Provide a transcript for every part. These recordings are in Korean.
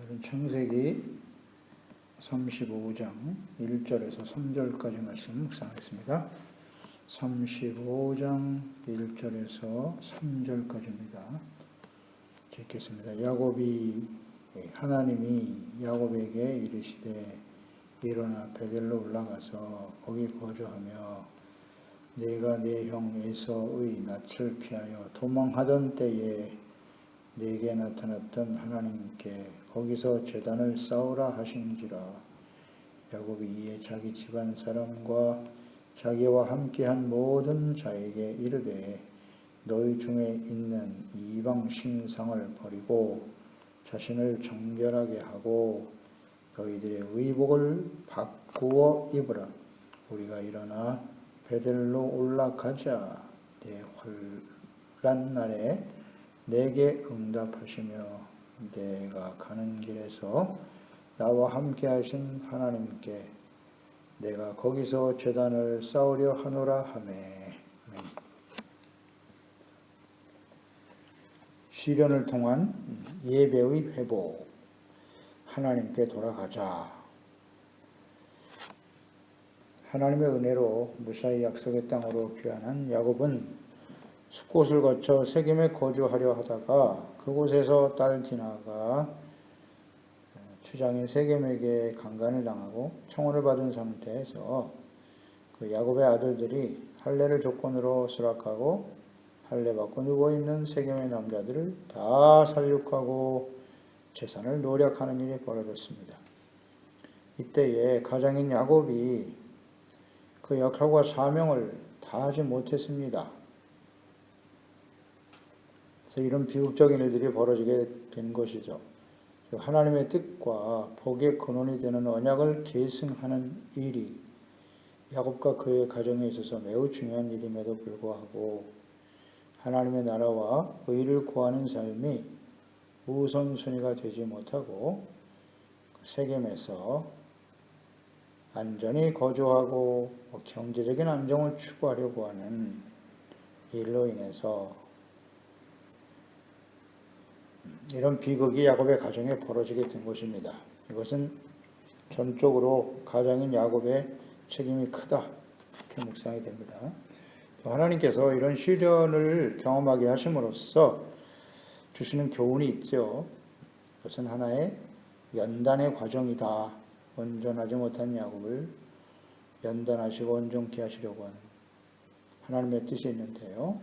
오늘은 창세기 35장 1절에서 3절까지 말씀 묵상하겠습니다. 35장 1절에서 3절까지입니다. 읽겠습니다. 하나님이 야곱에게 이르시되 일어나 베델로 올라가서 거기 거주하며 내가 내 형 에서의 낯을 피하여 도망하던 때에 내게 나타났던 하나님께 거기서 제단을 쌓으라 하신지라. 야곱이 이에 자기 집안 사람과 자기와 함께한 모든 자에게 이르되 너희 중에 있는 이방 신상을 버리고 자신을 정결하게 하고 너희들의 의복을 바꾸어 입으라. 우리가 일어나 베델로 올라가자. 내 환난 날에 내게 응답하시며 내가 가는 길에서 나와 함께 하신 하나님께 내가 거기서 제단을 쌓으려 하노라 하매. 시련을 통한 예배의 회복. 하나님께 돌아가자. 하나님의 은혜로 무사히 약속의 땅으로 귀환한 야곱은 숫곳을 거쳐 세겜에 거주하려 하다가 그곳에서 딸 디나가 추장인 세겜에게 강간을 당하고 청혼을 받은 상태에서 그 야곱의 아들들이 할례를 조건으로 수락하고 할례 받고 누워있는 세겜의 남자들을 다 살육하고 재산을 노략하는 일이 벌어졌습니다. 이때에 가장인 야곱이 그 역할과 사명을 다하지 못했습니다. 그래서 이런 비극적인 일들이 벌어지게 된 것이죠. 하나님의 뜻과 복의 근원이 되는 언약을 계승하는 일이 야곱과 그의 가정에 있어서 매우 중요한 일임에도 불구하고 하나님의 나라와 의를 구하는 삶이 우선순위가 되지 못하고 세겜에서 안전히 거주하고 경제적인 안정을 추구하려고 하는 일로 인해서 이런 비극이 야곱의 가정에 벌어지게 된 것입니다. 이것은 전적으로 가장인 야곱의 책임이 크다. 이렇게 묵상이 됩니다. 하나님께서 이런 시련을 경험하게 하심으로써 주시는 교훈이 있죠. 그것은 하나의 연단의 과정이다. 온전하지 못한 야곱을 연단하시고 온전케 하시려고 하는 하나님의 뜻이 있는데요.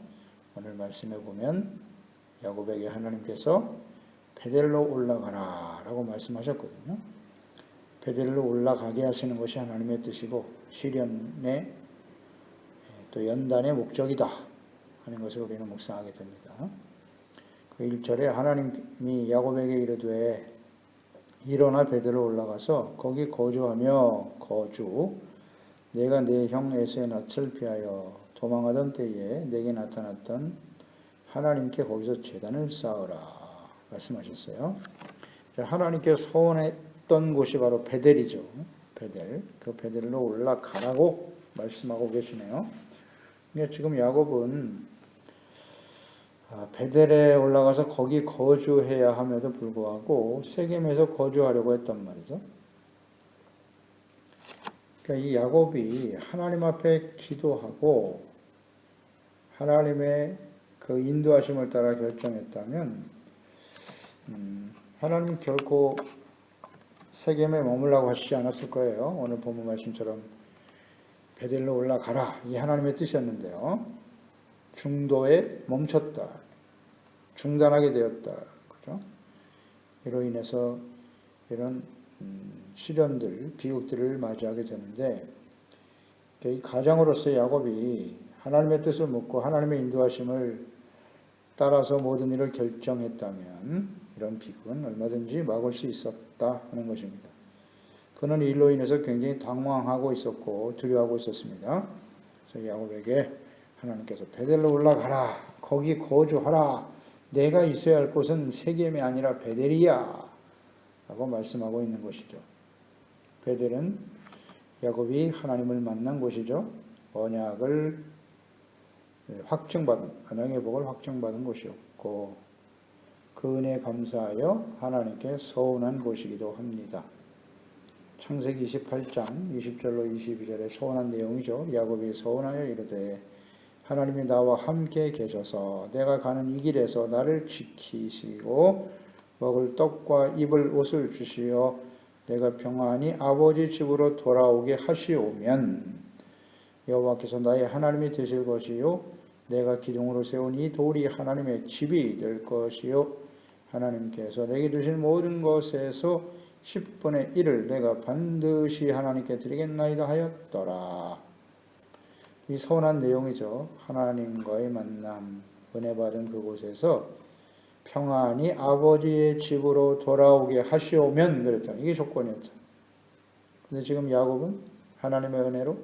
오늘 말씀에 보면 야곱에게 하나님께서 베델로 올라가라 라고 말씀하셨거든요. 베델로 올라가게 하시는 것이 하나님의 뜻이고 시련의 또 연단의 목적이다 하는 것을 우리는 묵상하게 됩니다. 그 1절에 하나님이 야곱에게 이르되 일어나 베델로 올라가서 거기 거주하며 내가 내 형 에서의 낯을 피하여 도망하던 때에 내게 나타났던 하나님께 거기서 제단을 쌓으라 말씀하셨어요. 하나님께 서원했던 곳이 바로 베델이죠. 베델. 그 베델로 올라가라고 말씀하고 계시네요. 지금 야곱은 베델에 올라가서 거기 거주해야 함에도 불구하고 세겜에서 거주하려고 했단 말이죠. 그러니까 이 야곱이 하나님 앞에 기도하고 하나님의 그 인도하심을 따라 결정했다면 하나님 결코 세겜에 머물라고 하시지 않았을 거예요. 오늘 본문 말씀처럼 베델로 올라가라 이 하나님의 뜻이었는데요. 중도에 멈췄다. 중단하게 되었다. 그죠? 이로 인해서 이런 시련들, 비극들을 맞이하게 되는데 이 가장으로서 야곱이 하나님의 뜻을 묻고 하나님의 인도하심을 따라서 모든 일을 결정했다면 이런 비극은 얼마든지 막을 수 있었다 하는 것입니다. 그는 일로 인해서 굉장히 당황하고 있었고 두려워하고 있었습니다. 그래서 야곱에게 하나님께서 베델로 올라가라. 거기 거주하라. 내가 있어야 할 곳은 세겜이 아니라 베델이야. 라고 말씀하고 있는 것이죠. 베델은 야곱이 하나님을 만난 곳이죠. 언약을 확증받은, 언약의 복을 확증받은 곳이었고 그 은혜에 감사하여 하나님께 서원한 곳이기도 합니다. 창세기 28장 20절로 22절에 서원한 내용이죠. 야곱이 서원하여 이르되 하나님이 나와 함께 계셔서 내가 가는 이 길에서 나를 지키시고 먹을 떡과 입을 옷을 주시어 내가 평안히 아버지 집으로 돌아오게 하시오면 여호와께서 나의 하나님이 되실 것이요 내가 기둥으로 세운 이 돌이 하나님의 집이 될 것이요 하나님께서 내게 주신 모든 것에서 10분의 1을 내가 반드시 하나님께 드리겠나이다 하였더라. 이 서운한 내용이죠. 하나님과의 만남, 은혜 받은 그곳에서 평안히 아버지의 집으로 돌아오게 하시오면 그랬잖아요. 이게 조건이었죠. 근데 지금 야곱은 하나님의 은혜로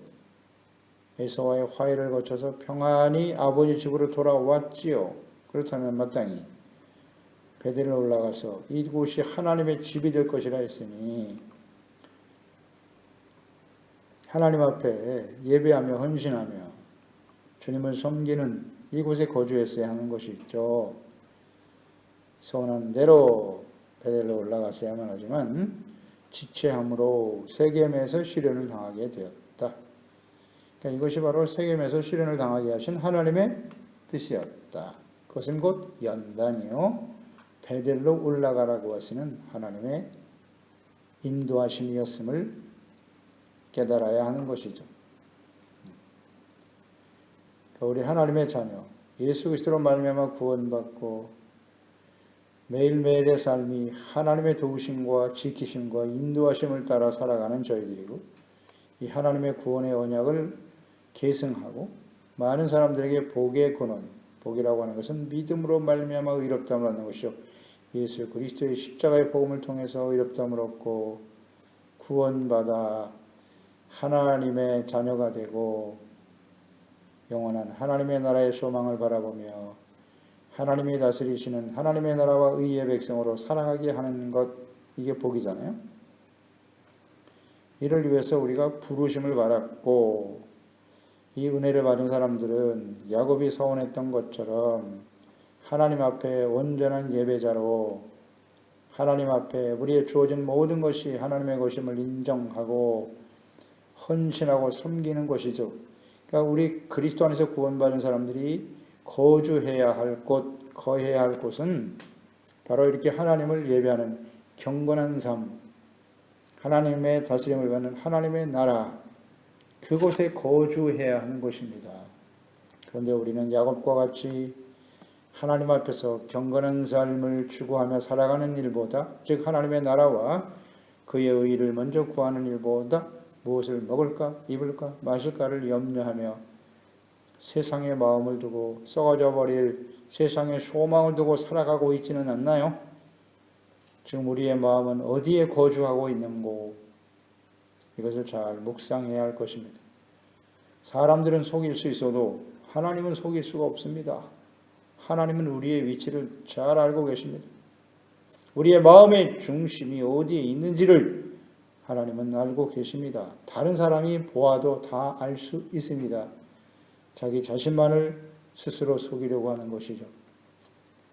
에서와의 화해를 거쳐서 평안히 아버지 집으로 돌아왔지요. 그렇다면 마땅히 베델에 올라가서 이곳이 하나님의 집이 될 것이라 했으니 하나님 앞에 예배하며 헌신하며 주님을 섬기는 이곳에 거주했어야 하는 것이 있죠. 서원한 대로 베델에 올라갔어야만 하지만 지체함으로 세겜에서 시련을 당하게 되었다. 그러니까 이것이 바로 세겜에서 시련을 당하게 하신 하나님의 뜻이었다. 그것은 곧 연단이요 베델로 올라가라고 하시는 하나님의 인도하심이었음을 깨달아야 하는 것이죠. 우리 하나님의 자녀 예수 그리스도로 말미암아 구원받고 매일매일의 삶이 하나님의 도우심과 지키심과 인도하심을 따라 살아가는 저희들이고 이 하나님의 구원의 언약을 계승하고 많은 사람들에게 복의 근원, 복이라고 하는 것은 믿음으로 말미암아 의롭다함을 얻는 것이요 예수 그리스도의 십자가의 복음을 통해서 의롭다함을 얻고 구원받아 하나님의 자녀가 되고 영원한 하나님의 나라의 소망을 바라보며 하나님이 다스리시는 하나님의 나라와 의의 백성으로 살아가게 하는 것, 이게 복이잖아요. 이를 위해서 우리가 부르심을 받았고 이 은혜를 받은 사람들은 야곱이 서원했던 것처럼 하나님 앞에 온전한 예배자로 하나님 앞에 우리의 주어진 모든 것이 하나님의 것임을 인정하고 헌신하고 섬기는 것이죠. 그러니까 우리 그리스도 안에서 구원받은 사람들이 거주해야 할 곳, 거해야 할 곳은 바로 이렇게 하나님을 예배하는 경건한 삶, 하나님의 다스림을 받는 하나님의 나라, 그곳에 거주해야 하는 것입니다. 그런데 우리는 야곱과 같이 하나님 앞에서 경건한 삶을 추구하며 살아가는 일보다, 즉 하나님의 나라와 그의 의를 먼저 구하는 일보다 무엇을 먹을까, 입을까, 마실까를 염려하며 세상의 마음을 두고 썩어져 버릴 세상의 소망을 두고 살아가고 있지는 않나요? 지금 우리의 마음은 어디에 거주하고 있는고 이것을 잘 묵상해야 할 것입니다. 사람들은 속일 수 있어도 하나님은 속일 수가 없습니다. 하나님은 우리의 위치를 잘 알고 계십니다. 우리의 마음의 중심이 어디에 있는지를 하나님은 알고 계십니다. 다른 사람이 보아도 다 알 수 있습니다. 자기 자신만을 스스로 속이려고 하는 것이죠.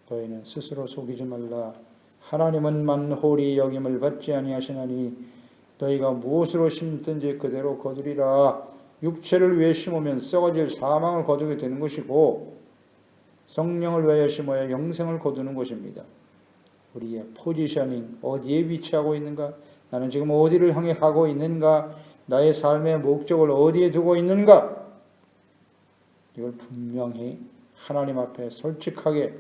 너희는 스스로 속이지 말라. 하나님은 만홀히 여김을 받지 아니하시나니 너희가 무엇으로 심든지 그대로 거두리라. 육체를 위해 심으면 썩어질 사망을 거두게 되는 것이고 성령을 위하여 심어야 영생을 거두는 것입니다. 우리의 포지셔닝, 어디에 위치하고 있는가? 나는 지금 어디를 향해 가고 있는가? 나의 삶의 목적을 어디에 두고 있는가? 이걸 분명히 하나님 앞에 솔직하게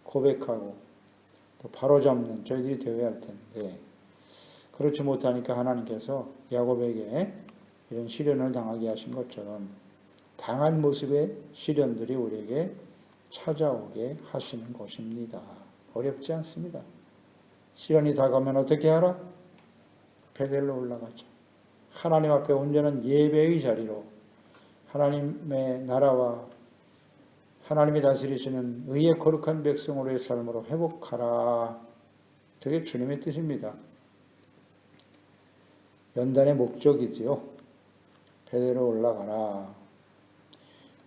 고백하고 또 바로잡는 저희들이 되어야 할 텐데 그렇지 못하니까 하나님께서 야곱에게 이런 시련을 당하게 하신 것처럼 당한 모습의 시련들이 우리에게 찾아오게 하시는 것입니다. 어렵지 않습니다. 시련이 다가오면 어떻게 하라? 베델로 올라가죠. 하나님 앞에 온전한 예배의 자리로 하나님의 나라와 하나님이 다스리시는 의의 거룩한 백성으로의 삶으로 회복하라. 그게 주님의 뜻입니다. 연단의 목적이지요. 베델로 올라가라.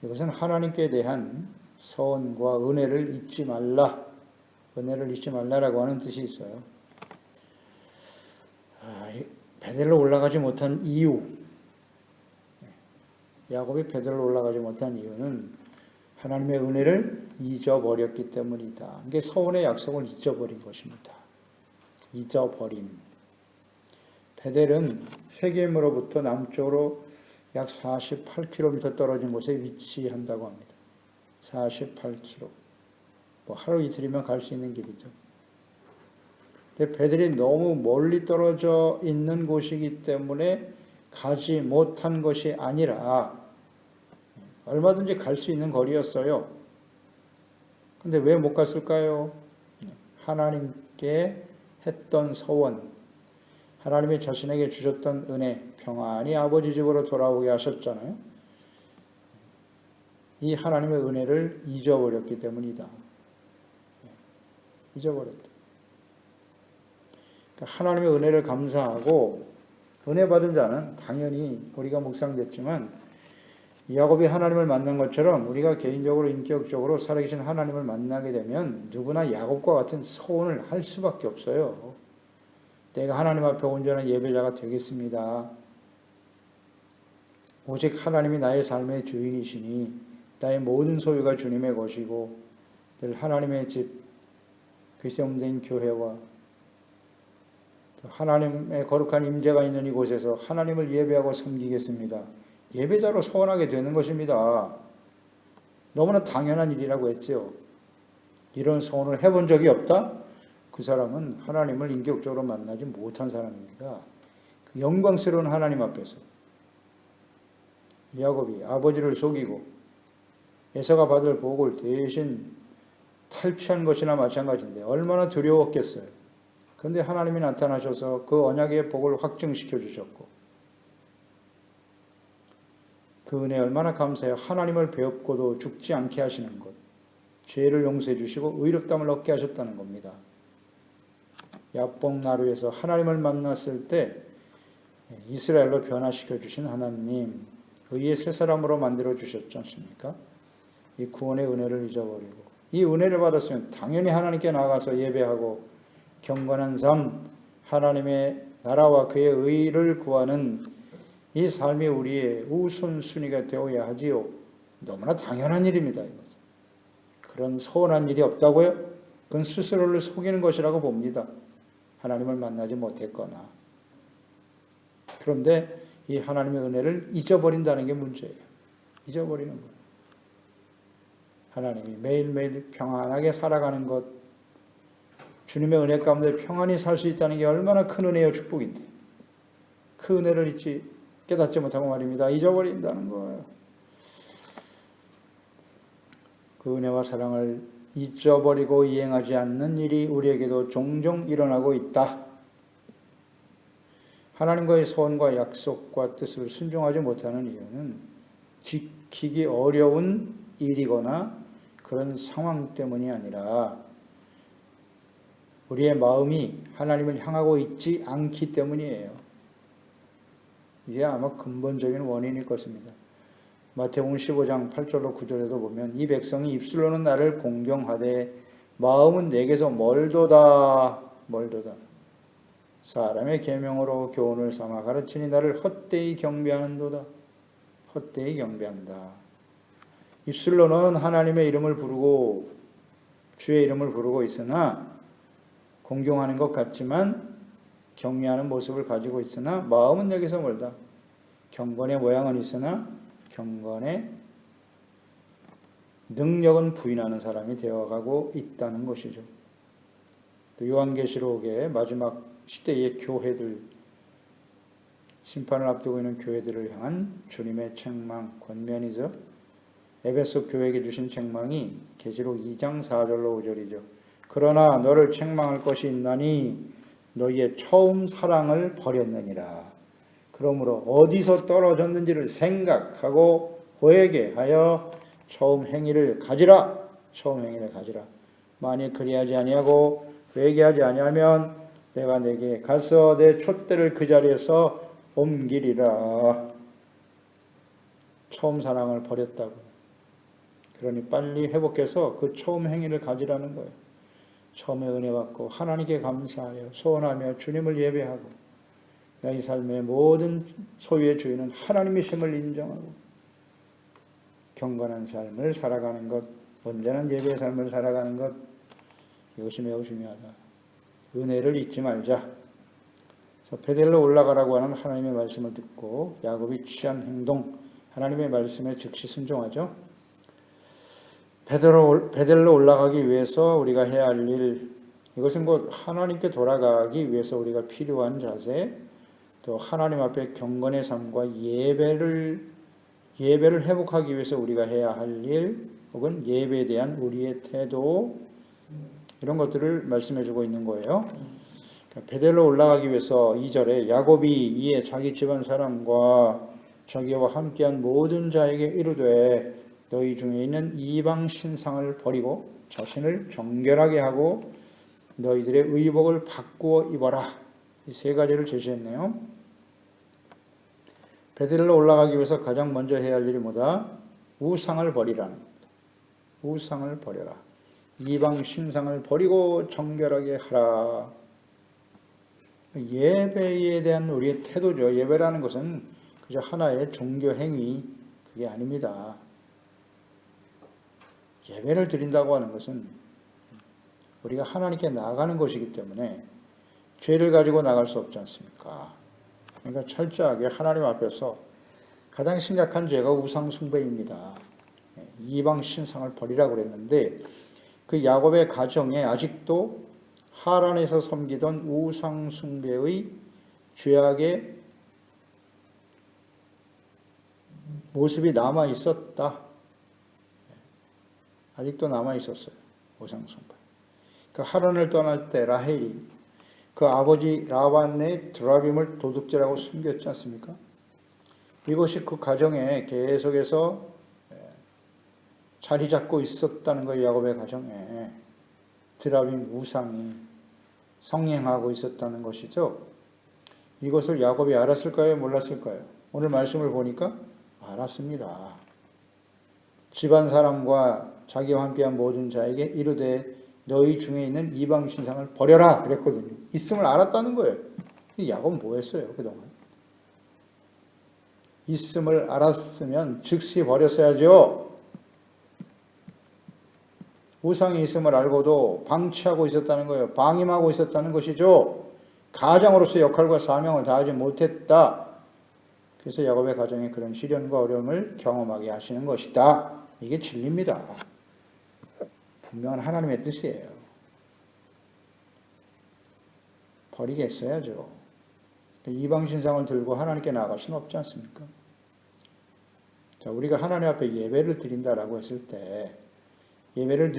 이것은 하나님께 대한 서원과 은혜를 잊지 말라. 은혜를 잊지 말라라고 하는 뜻이 있어요. 베델로 올라가지 못한 이유, 야곱이 베델로 올라가지 못한 이유는 하나님의 은혜를 잊어버렸기 때문이다. 이게 서원의 약속을 잊어버린 것입니다. 잊어버림. 베델은 세겜으로부터 남쪽으로 약 48km 떨어진 곳에 위치한다고 합니다. 48km. 뭐 하루 이틀이면 갈 수 있는 길이죠. 근데 베델이 너무 멀리 떨어져 있는 곳이기 때문에 가지 못한 것이 아니라 얼마든지 갈 수 있는 거리였어요. 근데 왜 못 갔을까요? 하나님께 했던 서원, 하나님이 자신에게 주셨던 은혜, 평안히 아버지 집으로 돌아오게 하셨잖아요. 이 하나님의 은혜를 잊어버렸기 때문이다. 잊어버렸다. 그러니까 하나님의 은혜를 감사하고 은혜 받은 자는 당연히 우리가 묵상됐지만 야곱이 하나님을 만난 것처럼 우리가 개인적으로 인격적으로 살아계신 하나님을 만나게 되면 누구나 야곱과 같은 소원을 할 수밖에 없어요. 내가 하나님 앞에 온전한 예배자가 되겠습니다. 오직 하나님이 나의 삶의 주인이시니 나의 모든 소유가 주님의 것이고 늘 하나님의 집, 그리스도의 몸된 교회와 하나님의 거룩한 임재가 있는 이곳에서 하나님을 예배하고 섬기겠습니다. 예배자로 소원하게 되는 것입니다. 너무나 당연한 일이라고 했죠. 이런 소원을 해본 적이 없다? 그 사람은 하나님을 인격적으로 만나지 못한 사람입니다. 그 영광스러운 하나님 앞에서 야곱이 아버지를 속이고 에서가 받을 복을 대신 탈취한 것이나 마찬가지인데 얼마나 두려웠겠어요. 그런데 하나님이 나타나셔서 그 언약의 복을 확증시켜 주셨고 그 은혜 얼마나 감사해요. 하나님을 배웠고도 죽지 않게 하시는 것, 죄를 용서해 주시고 의롭다함을 얻게 하셨다는 겁니다. 야복나루에서 하나님을 만났을 때 이스라엘로 변화시켜 주신 하나님, 의의 새 사람으로 만들어 주셨지 않습니까? 이 구원의 은혜를 잊어버리고 이 은혜를 받았으면 당연히 하나님께 나가서 예배하고 경건한 삶, 하나님의 나라와 그의 의를 구하는 이 삶이 우리의 우선순위가 되어야 하지요. 너무나 당연한 일입니다. 이것은. 그런 서운한 일이 없다고요? 그건 스스로를 속이는 것이라고 봅니다. 하나님을 만나지 못했거나. 그런데 이 하나님의 은혜를 잊어버린다는 게 문제예요. 잊어버리는 거예요. 하나님이 매일매일 평안하게 살아가는 것, 주님의 은혜 가운데 평안히 살 수 있다는 게 얼마나 큰 은혜요 축복인데 그 은혜를 깨닫지 못하고 말입니다. 잊어버린다는 거예요. 그 은혜와 사랑을 잊어버리고 이행하지 않는 일이 우리에게도 종종 일어나고 있다. 하나님과의 소원과 약속과 뜻을 순종하지 못하는 이유는 지키기 어려운 일이거나 그런 상황 때문이 아니라 우리의 마음이 하나님을 향하고 있지 않기 때문이에요. 이게 아마 근본적인 원인일 것입니다. 마태복음 15장 8절로 9절에도 보면 이 백성이 입술로는 나를 공경하되 마음은 내게서 멀도다. 사람의 계명으로 교훈을 삼아 가르치니 나를 헛되이 경배하는도다. 헛되이 경배한다. 입술로는 하나님의 이름을 부르고 주의 이름을 부르고 있으나 공경하는 것 같지만 경외하는 모습을 가지고 있으나 마음은 여기서 멀다. 경건의 모양은 있으나 경건의 능력은 부인하는 사람이 되어가고 있다는 것이죠. 또 요한계시록의 마지막 시대의 교회들, 심판을 앞두고 있는 교회들을 향한 주님의 책망, 권면이죠. 에베소 교회에게 주신 책망이 계시록 2장 4절로 5절이죠. 그러나 너를 책망할 것이 있나니 너희의 처음 사랑을 버렸느니라. 그러므로 어디서 떨어졌는지를 생각하고 회개하여 처음 행위를 가지라. 처음 행위를 가지라. 만일 그리하지 아니하고 회개하지 아니하면 내가 내게 가서 내 촛대를 그 자리에서 옮기리라. 처음 사랑을 버렸다고. 그러니 빨리 회복해서 그 처음 행위를 가지라는 거예요. 처음에 은혜 받고 하나님께 감사하여 소원하며 주님을 예배하고 나의 삶의 모든 소유의 주인은 하나님이심을 인정하고 경건한 삶을 살아가는 것, 온전한 예배의 삶을 살아가는 것, 이것이 매우 중요하다. 은혜를 잊지 말자. 그래서 베델로 올라가라고 하는 하나님의 말씀을 듣고 야곱이 취한 행동, 하나님의 말씀에 즉시 순종하죠. 베델로 올라가기 위해서 우리가 해야 할 일, 이것은 곧 하나님께 돌아가기 위해서 우리가 필요한 자세, 또 하나님 앞에 경건의 삶과 예배를 회복하기 위해서 우리가 해야 할 일, 혹은 예배에 대한 우리의 태도, 이런 것들을 말씀해 주고 있는 거예요. 베델로 올라가기 위해서 2절에 야곱이 이에 자기 집안 사람과 자기와 함께한 모든 자에게 이르되 너희 중에 있는 이방 신상을 버리고 자신을 정결하게 하고 너희들의 의복을 바꾸어 입어라. 이 세 가지를 제시했네요. 베델로 올라가기 위해서 가장 먼저 해야 할 일이 뭐다? 우상을 버리라는 겁니다. 우상을 버려라. 이방 신상을 버리고 정결하게 하라. 예배에 대한 우리의 태도죠. 예배라는 것은 그저 하나의 종교 행위, 그게 아닙니다. 예배를 드린다고 하는 것은 우리가 하나님께 나아가는 것이기 때문에 죄를 가지고 나갈 수 없지 않습니까? 그러니까 철저하게 하나님 앞에서 가장 심각한 죄가 우상 숭배입니다. 이방 신상을 버리라고 그랬는데 그 야곱의 가정에 아직도 하란에서 섬기던 우상 숭배의 죄악의 모습이 남아 있었다. 아직도 남아 있었어요. 우상 숭배. 그 하란을 떠날 때 라헬이 그 아버지 라반의 드라빔을 도둑질하고 숨겼지 않습니까? 이것이 그 가정에 계속해서 자리 잡고 있었다는 거예요. 야곱의 가정에 드라빔 우상이 성행하고 있었다는 것이죠. 이것을 야곱이 알았을까요? 몰랐을까요? 오늘 말씀을 보니까 알았습니다. 집안 사람과 자기와 함께한 모든 자에게 이르되 너희 중에 있는 이방 신상을 버려라 그랬거든요. 있음을 알았다는 거예요. 야곱은 뭐 했어요 그동안? 있음을 알았으면 즉시 버렸어야죠. 우상이 있음을 알고도 방치하고 있었다는 거예요. 방임하고 있었다는 것이죠. 가장으로서 역할과 사명을 다하지 못했다. 그래서 야곱의 가정에 그런 시련과 어려움을 경험하게 하시는 것이다. 이게 진리입니다. 분명한 하나님의 뜻이에요. 버리겠어야죠. 이방 신상을 들고 하나님께 나아갈 수는 없지 않습니까? 자, 우리가 하나님 앞에 예배를 드린다라고 했을 때 예배를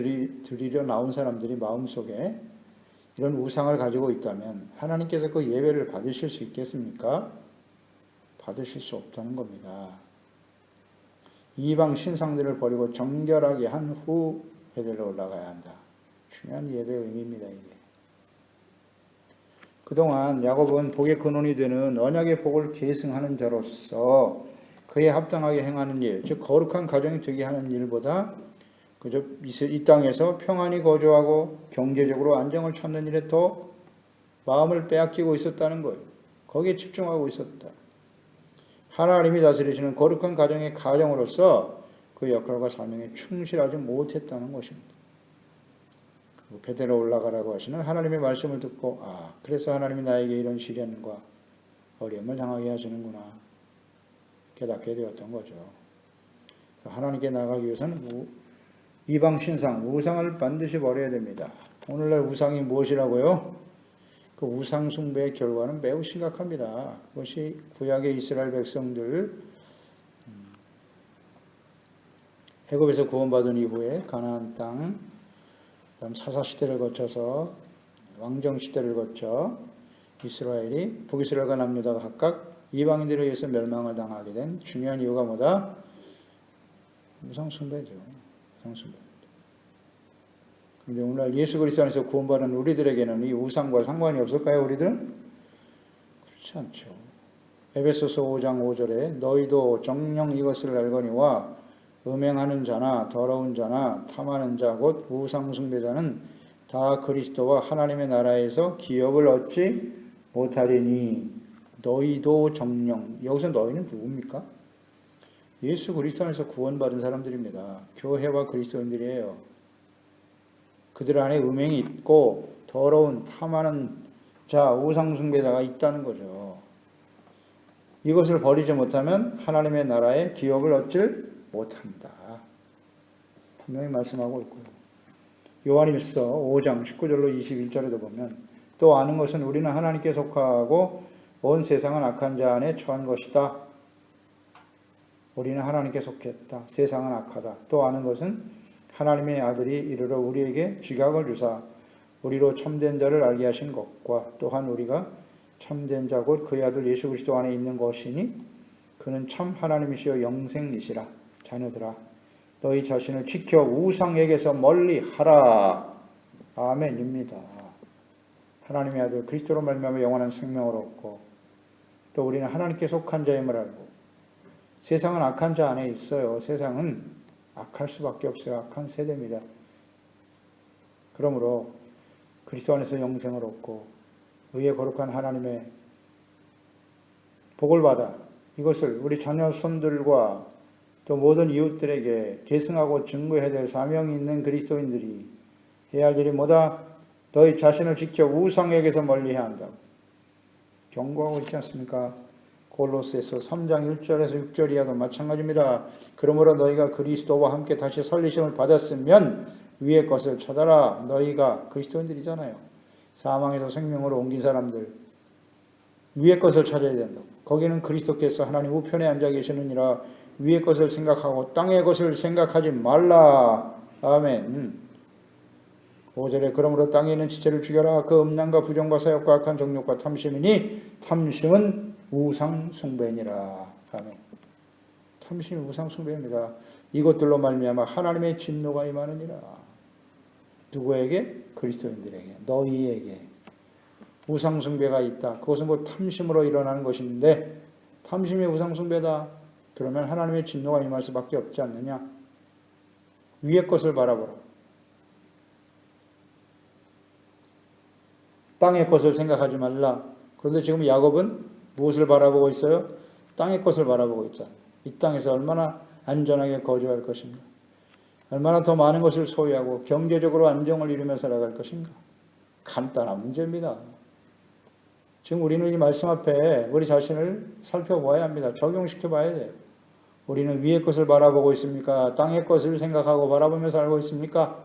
드리려 나온 사람들이 마음속에 이런 우상을 가지고 있다면 하나님께서 그 예배를 받으실 수 있겠습니까? 받으실 수 없다는 겁니다. 이방 신상들을 버리고 정결하게 한 후 베델로 올라가야 한다. 중요한 예배의 의미입니다. 이게. 그동안 야곱은 복의 근원이 되는 언약의 복을 계승하는 자로서 그에 합당하게 행하는 일, 즉 거룩한 가정이 되게 하는 일보다 그저 이 땅에서 평안히 거주하고 경제적으로 안정을 찾는 일에 더 마음을 빼앗기고 있었다는 거예요. 거기에 집중하고 있었다. 하나님이 다스리시는 거룩한 가정의 가정으로서 그 역할과 사명에 충실하지 못했다는 것입니다. 베델로 올라가라고 하시는 하나님의 말씀을 듣고 그래서 하나님이 나에게 이런 시련과 어려움을 당하게 하시는구나 깨닫게 되었던 거죠. 하나님께 나가기 위해서는 이방 신상, 우상을 반드시 버려야 됩니다. 오늘날 우상이 무엇이라고요? 그 우상 숭배의 결과는 매우 심각합니다. 그것이 구약의 이스라엘 백성들 애굽에서 구원받은 이후에 가나안 땅, 그다음 사사 시대를 거쳐서 왕정 시대를 거쳐 이스라엘이 북이스라엘과 남유다가 각각 이방인들에 의해서 멸망을 당하게 된 중요한 이유가 뭐다? 우상 숭배죠. 우상 숭배. 그런데 오늘날 예수 그리스도 안에서 구원받은 우리들에게는 이 우상과 상관이 없을까요? 우리들은? 그렇지 않죠. 에베소서 5장 5절에 너희도 정녕 이것을 알거니와 음행하는 자나 더러운 자나 탐하는 자 곧 우상 숭배자는 다 그리스도와 하나님의 나라에서 기업을 얻지 못하리니 너희도 정령. 여기서 너희는 누굽니까? 예수 그리스도 안에서 구원받은 사람들입니다. 교회와 그리스도인들이에요. 그들 안에 음행이 있고 더러운 탐하는 자, 우상숭배자가 있다는 거죠. 이것을 버리지 못하면 하나님의 나라의 기업을 얻질 못합니다. 분명히 말씀하고 있고요. 요한일서 5장 19절로 21절에도 보면 또 아는 것은 우리는 하나님께 속하고 온 세상은 악한 자 안에 처한 것이다. 우리는 하나님께 속했다. 세상은 악하다. 또 아는 것은 하나님의 아들이 이르러 우리에게 지각을 주사 우리로 참된 자를 알게 하신 것과 또한 우리가 참된 자 곧 그의 아들 예수 그리스도 안에 있는 것이니 그는 참 하나님이시여 영생이시라. 자녀들아 너희 자신을 지켜 우상에게서 멀리 하라. 아멘입니다. 하나님의 아들 그리스도로 말미암아 영원한 생명을 얻고 또 우리는 하나님께 속한 자임을 알고 세상은 악한 자 안에 있어요. 세상은 악할 수밖에 없어요. 악한 세대입니다. 그러므로 그리스도 안에서 영생을 얻고 의의 거룩한 하나님의 복을 받아 이것을 우리 자녀 손들과 또 모든 이웃들에게 계승하고 증거해야 될 사명이 있는 그리스도인들이 해야 할 일이 뭐다? 너희 자신을 지켜 우상에게서 멀리해야 한다고 경고하고 있지 않습니까? 골로새서 3장 1절에서 6절 이하도 마찬가지입니다. 그러므로 너희가 그리스도와 함께 다시 설리심을 받았으면 위의 것을 찾아라. 너희가 그리스도인들이잖아요. 사망에서 생명으로 옮긴 사람들 위의 것을 찾아야 된다고. 거기는 그리스도께서 하나님 우편에 앉아 계시느니라. 위의 것을 생각하고 땅의 것을 생각하지 말라. 아멘. 5절에 그러므로 땅에 있는 지체를 죽여라. 그 음란과 부정과 사욕과 악한 정욕과 탐심이니 탐심은 우상 숭배니라. 아멘. 탐심이 우상 숭배입니다. 이것들로 말미암아 하나님의 진노가 임하느니라. 누구에게? 그리스도인들에게, 너희에게. 우상 숭배가 있다. 그것은 뭐 탐심으로 일어나는 것인데 탐심이 우상 숭배다. 그러면 하나님의 진노가 임할 수밖에 없지 않느냐? 위의 것을 바라보라. 땅의 것을 생각하지 말라. 그런데 지금 야곱은 무엇을 바라보고 있어요? 땅의 것을 바라보고 있잖아요. 이 땅에서 얼마나 안전하게 거주할 것인가? 얼마나 더 많은 것을 소유하고 경제적으로 안정을 이루며 살아갈 것인가? 간단한 문제입니다. 지금 우리는 이 말씀 앞에 우리 자신을 살펴봐야 합니다. 적용시켜 봐야 돼요. 우리는 위의 것을 바라보고 있습니까? 땅의 것을 생각하고 바라보며 살고 있습니까?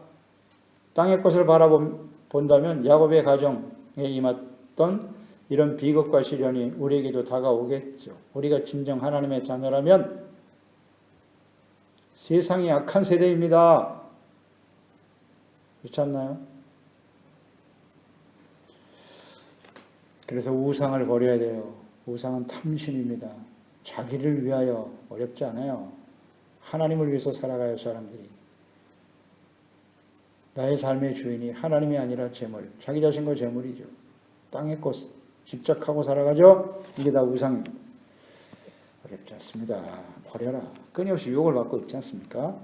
땅의 것을 바라본다면 야곱의 가정에 임했던 이런 비극과 시련이 우리에게도 다가오겠죠. 우리가 진정 하나님의 자녀라면 세상이 악한 세대입니다. 그렇지 않나요? 그래서 우상을 버려야 돼요. 우상은 탐심입니다. 자기를 위하여 어렵지 않아요. 하나님을 위해서 살아가요, 사람들이. 나의 삶의 주인이 하나님이 아니라 재물, 자기 자신과 재물이죠. 땅의 것, 집착하고 살아가죠. 이게 다 우상입니다. 어렵지 않습니다. 버려라. 끊임없이 유혹을 받고 있지 않습니까?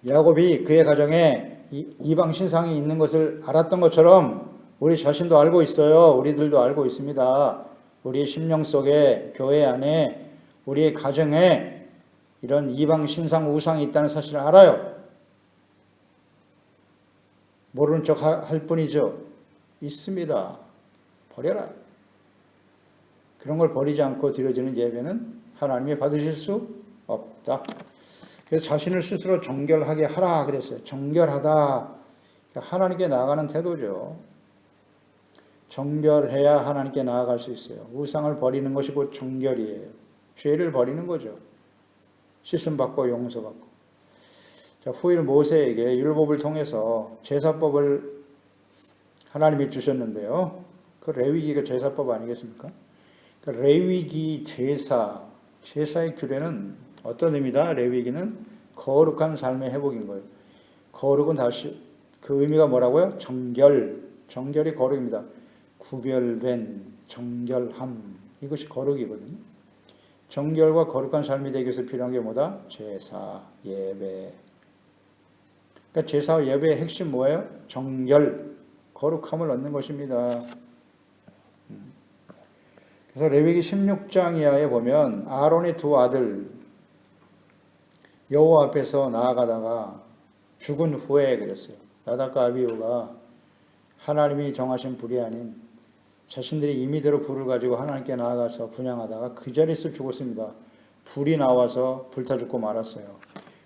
야곱이 그의 가정에 이방 신상이 있는 것을 알았던 것처럼 우리 자신도 알고 있어요. 우리들도 알고 있습니다. 우리의 심령 속에, 교회 안에, 우리의 가정에 이런 이방 신상 우상이 있다는 사실을 알아요. 모르는 척 할 뿐이죠. 있습니다. 버려라. 그런 걸 버리지 않고 드려지는 예배는 하나님이 받으실 수 없다. 그래서 자신을 스스로 정결하게 하라 그랬어요. 정결하다. 하나님께 나아가는 태도죠. 정결해야 하나님께 나아갈 수 있어요. 우상을 버리는 것이 곧 정결이에요. 죄를 버리는 거죠. 씻음받고 용서받고. 자, 후일 모세에게 율법을 통해서 제사법을 하나님이 주셨는데요. 그 레위기가 제사법 아니겠습니까? 그 레위기 제사의 규례는 어떤 의미다? 레위기는 거룩한 삶의 회복인 거예요. 거룩은 다시 그 의미가 뭐라고요? 정결이 거룩입니다. 구별된 정결함, 이것이 거룩이거든요. 정결과 거룩한 삶이 되기 위해서 필요한 게 뭐다? 제사, 예배. 그러니까 그러니까 제사와 예배의 핵심 뭐예요? 정결, 거룩함을 얻는 것입니다. 그래서 레위기 16장 이하에 보면 아론의 두 아들 여호와 앞에서 나아가다가 죽은 후에 그랬어요. 나답과 아비후가 하나님이 정하신 불이 아닌 자신들이 임의대로 불을 가지고 하나님께 나아가서 분향하다가 그 자리에서 죽었습니다. 불이 나와서 불타 죽고 말았어요.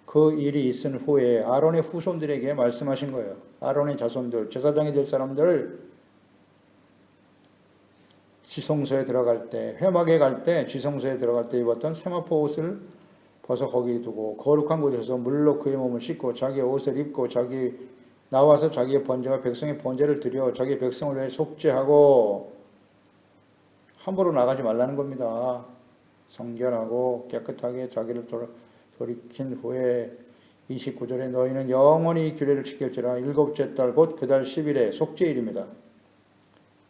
그 일이 있은 후에 아론의 후손들에게 말씀하신 거예요. 아론의 자손들, 제사장이 될 사람들 지성소에 들어갈 때, 회막에 갈 때, 지성소에 들어갈 때 입었던 세마포 옷을 벗어 거기 두고 거룩한 곳에서 물로 그의 몸을 씻고 자기 옷을 입고 나와서 자기의 번제와 백성의 번제를 드려 자기 백성을 위해 속죄하고 함부로 나가지 말라는 겁니다. 성결하고 깨끗하게 자기를 돌이킨 후에 29절에 너희는 영원히 규례를 지킬지라 일곱째 달 곧 그 달 10일에 속죄일입니다.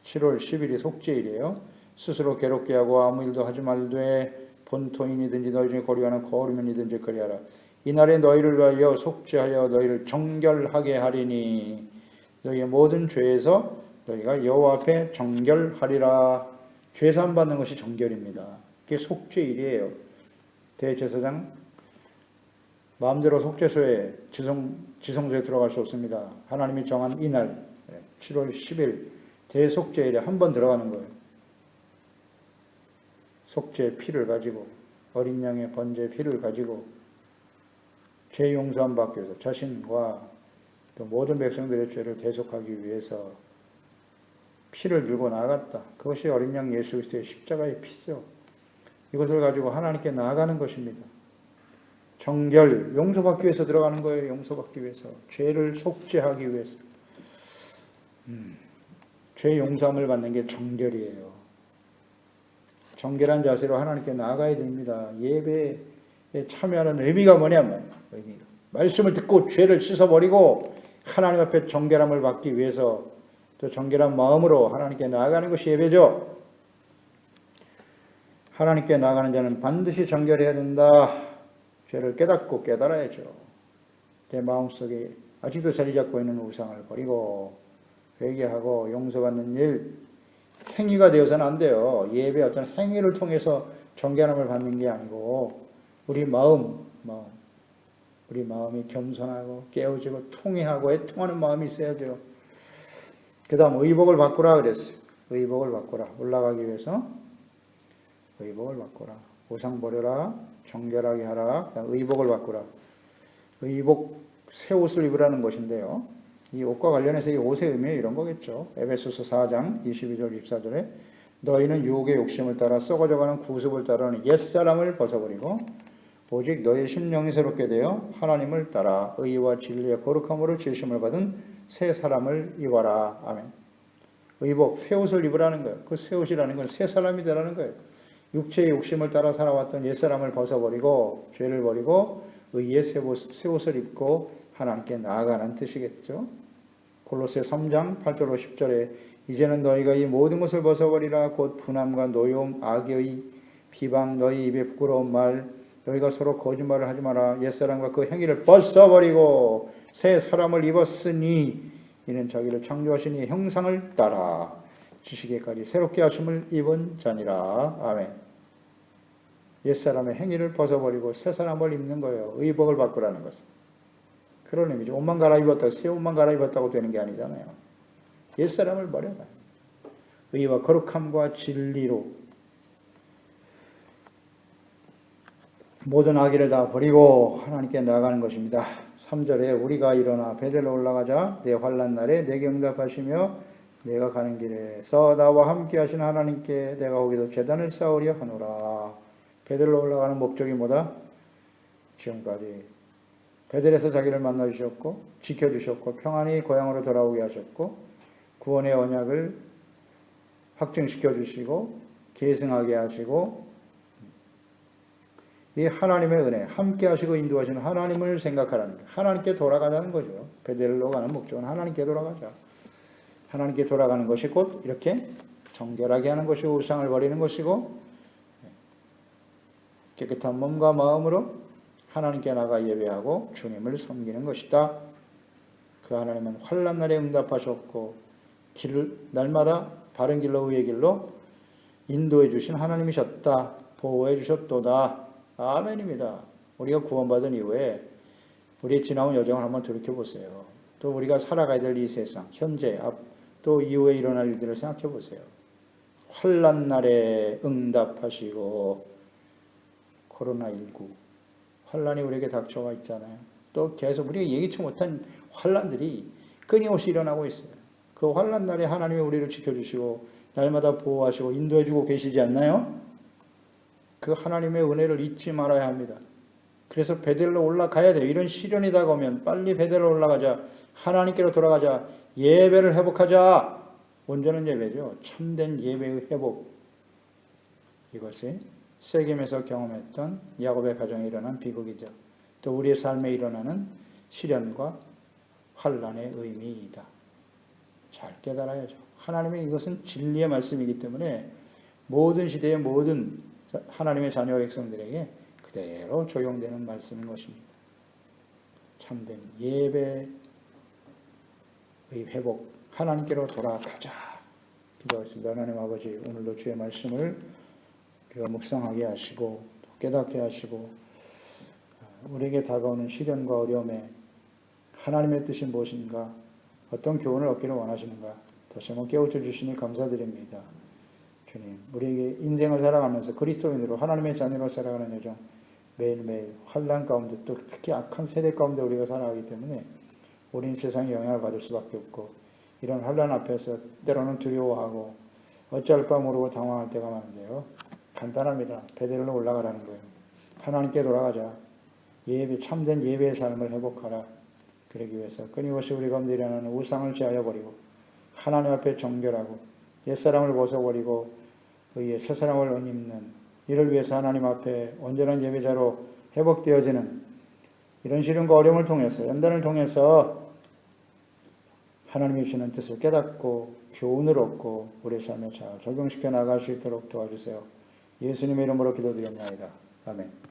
7월 10일이 속죄일이에요. 스스로 괴롭게 하고 아무 일도 하지 말되 본토인이든지 너희 중에 거류하는 거류면이든지 그리하라. 이날에 너희를 위하여 속죄하여 너희를 정결하게 하리니 너희의 모든 죄에서 너희가 여호와 앞에 정결하리라. 죄산 받는 것이 정결입니다. 그게 속죄일이에요. 대제사장 마음대로 속죄소에 지성소에 들어갈 수 없습니다. 하나님이 정한 이날 7월 10일 대속죄일에 한 번 들어가는 거예요. 속죄의 피를 가지고 어린 양의 번제의 피를 가지고 죄 용서함 받기 위해서 자신과 또 모든 백성들의 죄를 대속하기 위해서 피를 들고 나아갔다. 그것이 어린 양 예수 그리스도의 십자가의 피죠. 이것을 가지고 하나님께 나아가는 것입니다. 정결, 용서받기 위해서 들어가는 거예요. 용서받기 위해서. 죄를 속죄하기 위해서. 죄 용서함을 받는 게 정결이에요. 정결한 자세로 하나님께 나아가야 됩니다. 예배에 참여하는 의미가 뭐냐면 말씀을 듣고 죄를 씻어버리고 하나님 앞에 정결함을 받기 위해서 또 정결한 마음으로 하나님께 나아가는 것이 예배죠. 하나님께 나아가는 자는 반드시 정결해야 된다. 죄를 깨닫고 깨달아야죠. 내 마음속에 아직도 자리 잡고 있는 우상을 버리고 회개하고 용서받는 일, 행위가 되어서는 안 돼요. 예배 어떤 행위를 통해서 정결함을 받는 게 아니고 우리 마음이 겸손하고 깨어지고 통회하고 애통하는 마음이 있어야 돼요. 그 다음 의복을 바꾸라 그랬어요. 의복을 바꾸라. 올라가기 위해서 의복을 바꾸라. 우상 버려라. 정결하게 하라. 그다음 의복을 바꾸라. 의복, 새 옷을 입으라는 것인데요. 이 옷과 관련해서 이 옷의 의미 이런 거겠죠. 에베소서 4장 22절 24절에 너희는 유혹의 욕심을 따라 썩어져가는 구습을 따르는 옛사람을 벗어버리고 오직 너희 심령이 새롭게 되어 하나님을 따라 의와 진리의 거룩함으로 지으심을 받은 새 사람을 입어라. 아멘. 의복, 새 옷을 입으라는 거예요. 그 새 옷이라는 건 새 사람이 되라는 거예요. 육체의 욕심을 따라 살아왔던 옛사람을 벗어버리고 죄를 버리고 의의 새 옷을 입고 하나님께 나아가는 뜻이겠죠. 골로새 3장 8절로 10절에 이제는 너희가 이 모든 것을 벗어버리라. 곧 분함과 노여움, 악의, 비방, 너희 입에 부끄러운 말, 너희가 서로 거짓말을 하지 마라. 옛사람과 그 행위를 벗어버리고 새 사람을 입었으니 이는 자기를 창조하신 이 형상을 따라 지식에까지 새롭게 하심을 입은 자니라. 아멘. 옛사람의 행위를 벗어버리고 새 사람을 입는 거예요. 의복을 바꾸라는 것은. 그런 의미죠. 옷만 갈아입었다고 새 옷만 갈아입었다고 되는 게 아니잖아요. 옛사람을 버려라. 의와 거룩함과 진리로 모든 악의를 다 버리고 하나님께 나아가는 것입니다. 3절에 우리가 일어나 베델로 올라가자. 내 환난 날에 내게 응답하시며 내가 가는 길에서 나와 함께 하신 하나님께 내가 거기서 제단을 쌓으려 하노라. 베델로 올라가는 목적이 뭐다? 지금까지 베델에서 자기를 만나 주셨고 지켜주셨고 평안히 고향으로 돌아오게 하셨고 구원의 언약을 확증시켜 주시고 계승하게 하시고 이 하나님의 은혜 함께 하시고 인도하시는 하나님을 생각하라는 거예요. 하나님께 돌아가자는 거죠. 베델로 가는 목적은 하나님께 돌아가자. 하나님께 돌아가는 것이 곧 이렇게 정결하게 하는 것이고 우상을 버리는 것이고 깨끗한 몸과 마음으로 하나님께 나가 예배하고 주님을 섬기는 것이다. 그 하나님은 환난 날에 응답하셨고 길을 날마다 바른 길로 의의 길로 인도해 주신 하나님이셨다. 보호해 주셨도다. 아멘입니다. 우리가 구원받은 이후에 우리의 지나온 여정을 한번 돌이켜보세요. 또 우리가 살아가야 될 이 세상, 현재, 또 이후에 일어날 일들을 생각해 보세요. 환난 날에 응답하시고 코로나19 환난이 우리에게 닥쳐와 있잖아요. 또 계속 우리가 예기치 못한 환난들이 끊임없이 일어나고 있어요. 그 환난 날에 하나님이 우리를 지켜주시고 날마다 보호하시고 인도해주고 계시지 않나요? 그 하나님의 은혜를 잊지 말아야 합니다. 그래서 베델로 올라가야 돼요. 이런 시련이 다가오면 빨리 베델로 올라가자. 하나님께로 돌아가자. 예배를 회복하자. 온전한 예배죠. 참된 예배의 회복. 이것이 세겜에서 경험했던 야곱의 가정에 일어난 비극이죠. 또 우리의 삶에 일어나는 시련과 환난의 의미이다. 잘 깨달아야죠. 하나님의 이것은 진리의 말씀이기 때문에 모든 시대의 모든 하나님의 자녀 백성들에게 그대로 적용되는 말씀인 것입니다. 참된 예배의 회복, 하나님께로 돌아가자. 기도하겠습니다. 하나님 아버지, 오늘도 주의 말씀을 우리가 묵상하게 하시고 깨닫게 하시고 우리에게 다가오는 시련과 어려움에 하나님의 뜻이 무엇인가, 어떤 교훈을 얻기를 원하시는가 다시 한번 깨우쳐 주시니 감사드립니다. 주님, 우리에게 인생을 살아가면서 그리스도인으로 하나님의 자녀로 살아가는 여정 매일매일 환난 가운데 또 특히 악한 세대 가운데 우리가 살아가기 때문에 우리는 세상에 영향을 받을 수밖에 없고 이런 환난 앞에서 때로는 두려워하고 어찌할까 모르고 당황할 때가 많은데요. 간단합니다. 베델로 올라가라는 거예요. 하나님께 돌아가자. 예배, 참된 예배의 삶을 회복하라. 그러기 위해서 끊임없이 우리 가운데 일어나는 우상을 제하여 버리고 하나님 앞에 정결하고 옛사람을 벗어버리고 의의 새사람을 옷 입는 이를 위해서 하나님 앞에 온전한 예배자로 회복되어지는 이런 시련과 어려움을 통해서 연단을 통해서 하나님이 주시는 뜻을 깨닫고 교훈을 얻고 우리 삶에 잘 적용시켜 나갈 수 있도록 도와주세요. 예수님의 이름으로 기도드렸나이다. 아멘.